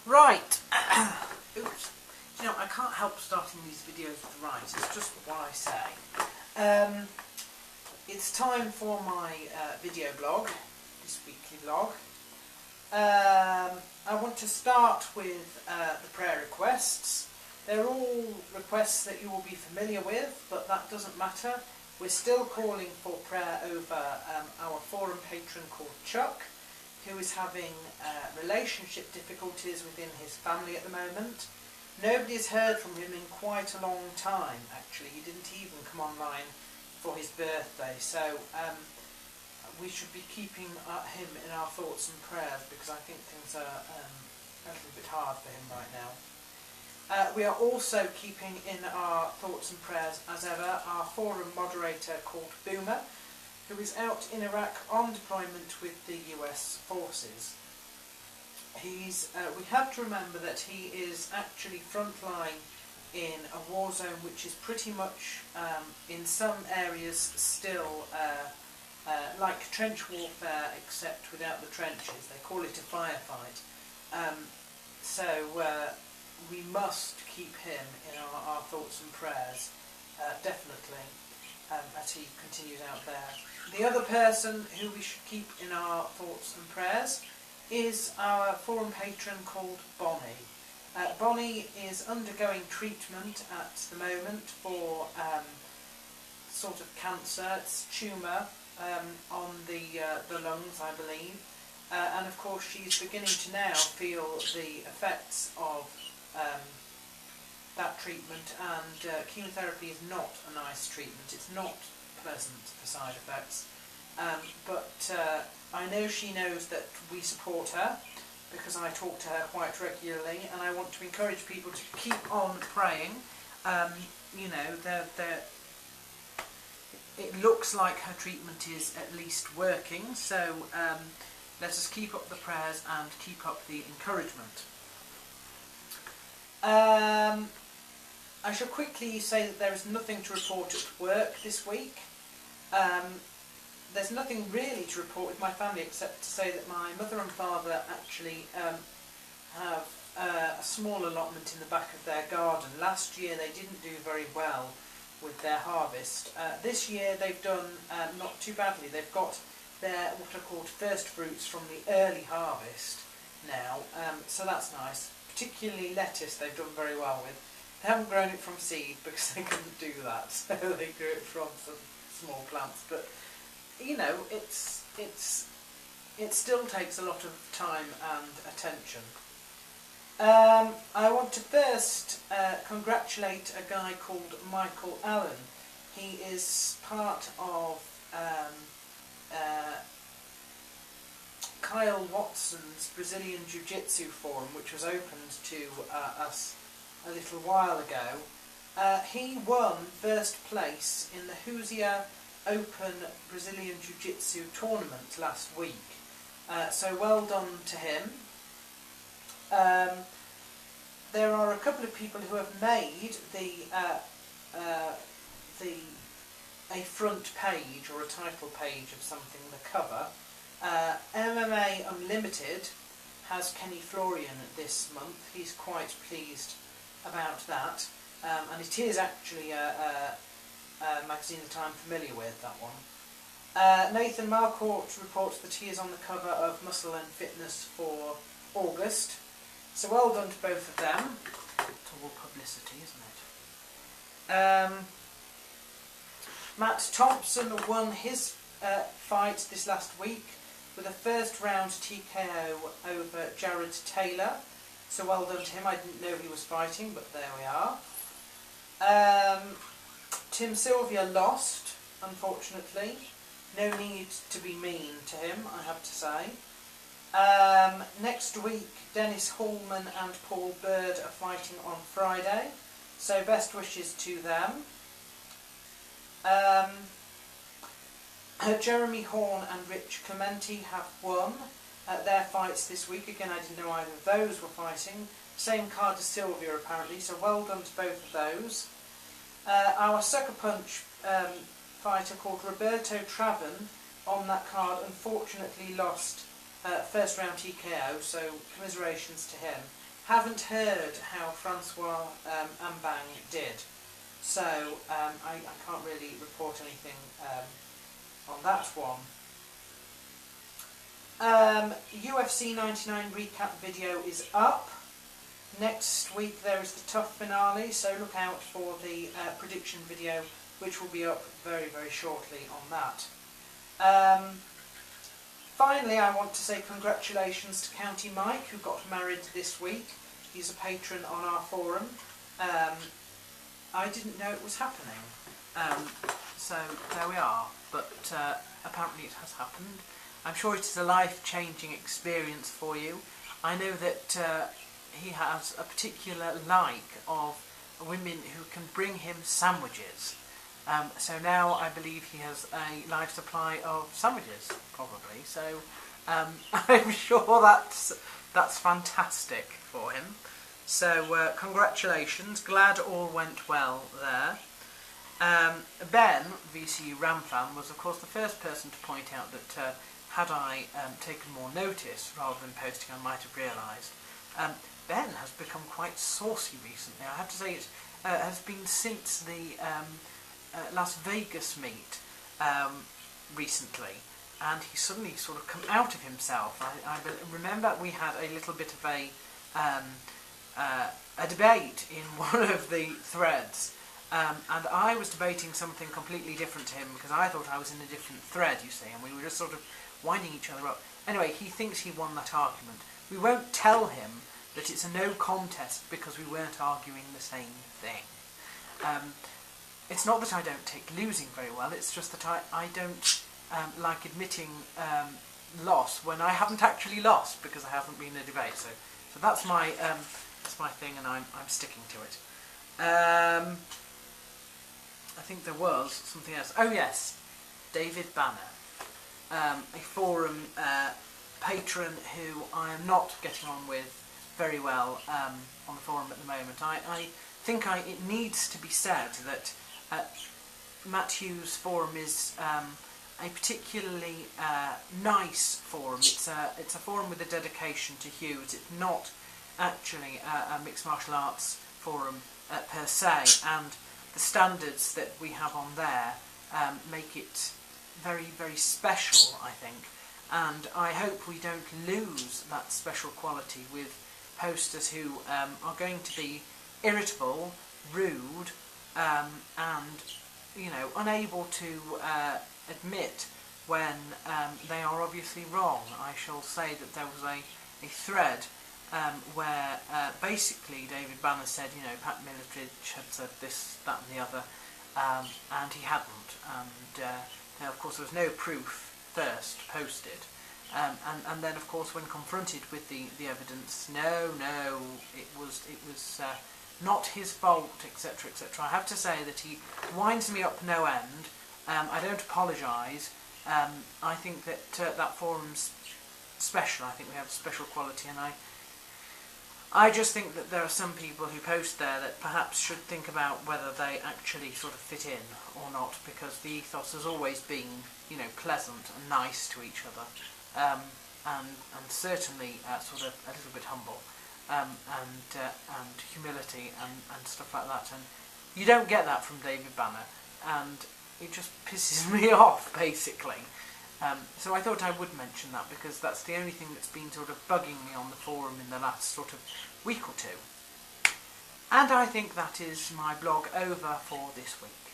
Right. Oops. You know, I can't help starting these videos with right. It's just what I say. It's time for my video blog, this weekly blog. I want to start with the prayer requests. They're all requests that you will be familiar with, but that doesn't matter. We're still calling for prayer over our forum patron called Chuck, who is having relationship difficulties within his family at the moment. Nobody's heard from him in quite a long time, actually. He didn't even come online for his birthday, so we should be keeping him in our thoughts and prayers, because I think things are a little bit hard for him right now. We are also keeping in our thoughts and prayers, as ever, our forum moderator called Boomer, who is out in Iraq on deployment with the US forces. We have to remember that he is actually frontline in a war zone which is pretty much, in some areas, still like trench warfare, except without the trenches. They call it a firefight. We must keep him in our thoughts and prayers, definitely, as he continues out there. The other person who we should keep in our thoughts and prayers is our forum patron called Bonnie. Bonnie is undergoing treatment at the moment for sort of cancer. It's tumour on the lungs, I believe. And of course she's beginning to now feel the effects of that treatment, and chemotherapy is not a nice treatment. It's not pleasant for side effects, but I know she knows that we support her, because I talk to her quite regularly, and I want to encourage people to keep on praying. You know, it looks like her treatment is at least working, so let us keep up the prayers and keep up the encouragement. I shall quickly say that there is nothing to report at work this week. There's nothing really to report with my family, except to say that my mother and father actually have a small allotment in the back of their garden. Last year they didn't do very well with their harvest. This year they've done not too badly. They've got their what are called first fruits from the early harvest now, so that's nice. Particularly lettuce they've done very well with. They haven't grown it from seed because they couldn't do that, so they grew it from some small plants. But you know, it still takes a lot of time and attention. I want to first congratulate a guy called Michael Allen. He is part of Kyle Watson's Brazilian Jiu-Jitsu forum, which was opened to us a little while ago. He won first place in the Hoosier Open Brazilian Jiu-Jitsu tournament last week. So well done to him. There are a couple of people who have made a front page or a title page of something, the cover. MMA Unlimited has Kenny Florian this month. He's quite pleased about that, and it is actually a magazine that I'm familiar with, that one. Nathan Marcourt reports that he is on the cover of Muscle and Fitness for August, so well done to both of them. It's all publicity, isn't it? Matt Thompson won his fight this last week with a first round TKO over Jared Taylor, so well done to him. I didn't know he was fighting, but there we are. Tim Sylvia lost, unfortunately. No need to be mean to him, I have to say. Next week, Dennis Hallman and Paul Bird are fighting on Friday, so best wishes to them. Jeremy Horn and Rich Clementi have won their fights this week. Again, I didn't know either of those were fighting. Same card as Sylvia, apparently, so well done to both of those. Our Sucker Punch fighter called Roberto Traven on that card unfortunately lost first round TKO, so commiserations to him. Haven't heard how Francois Ambang did, so I can't really report anything on that one. UFC 99 recap video is up. Next week there is the TUF finale, so look out for the prediction video, which will be up very, very shortly on that. Finally, I want to say congratulations to County Mike, who got married this week. He's a patron on our forum. I didn't know it was happening, so there we are, but apparently it has happened. I'm sure it is a life-changing experience for you. I know that he has a particular like of women who can bring him sandwiches. So now I believe he has a life supply of sandwiches, probably. So I'm sure that's fantastic for him. So congratulations, glad all went well there. Ben, VCU Ramfan, was of course the first person to point out that had I taken more notice rather than posting, I might have realised. Ben has become quite saucy recently. I have to say it has been since the Las Vegas meet recently, and he's suddenly sort of come out of himself. I remember we had a little bit of a debate in one of the threads, and I was debating something completely different to him because I thought I was in a different thread, you see, and we were just sort of winding each other up. Anyway, he thinks he won that argument. We won't tell him that it's a no contest because we weren't arguing the same thing. It's not that I don't take losing very well, it's just that I don't like admitting loss when I haven't actually lost because I haven't been in a debate. So that's my thing, and I'm sticking to it. I think there was something else. Oh yes, David Banner, a forum patron who I am not getting on with very well on the forum at the moment. I think it needs to be said that Matt Hughes' forum is a particularly nice forum. It's a forum with a dedication to Hughes. It's not actually a mixed martial arts forum per se, and the standards that we have on there make it very, very special, I think, and I hope we don't lose that special quality with posters who are going to be irritable, rude, and, you know, unable to admit when they are obviously wrong. I shall say that there was a thread where basically David Banner said, you know, Pat Miletich had said this, that and the other, and he hadn't, and now of course there was no proof first posted, and then of course when confronted with the evidence, no, it was not his fault, etc, etc. I have to say that he winds me up no end. I don't apologise. I think that that forum's special. I think we have a special quality, and I just think that there are some people who post there that perhaps should think about whether they actually sort of fit in or not, because the ethos has always been, you know, pleasant and nice to each other, and certainly sort of a little bit humble, and humility and stuff like that. And you don't get that from David Banner, and it just pisses me off, basically. So I thought I would mention that, because that's the only thing that's been sort of bugging me on the forum in the last sort of week or two. And I think that is my blog over for this week.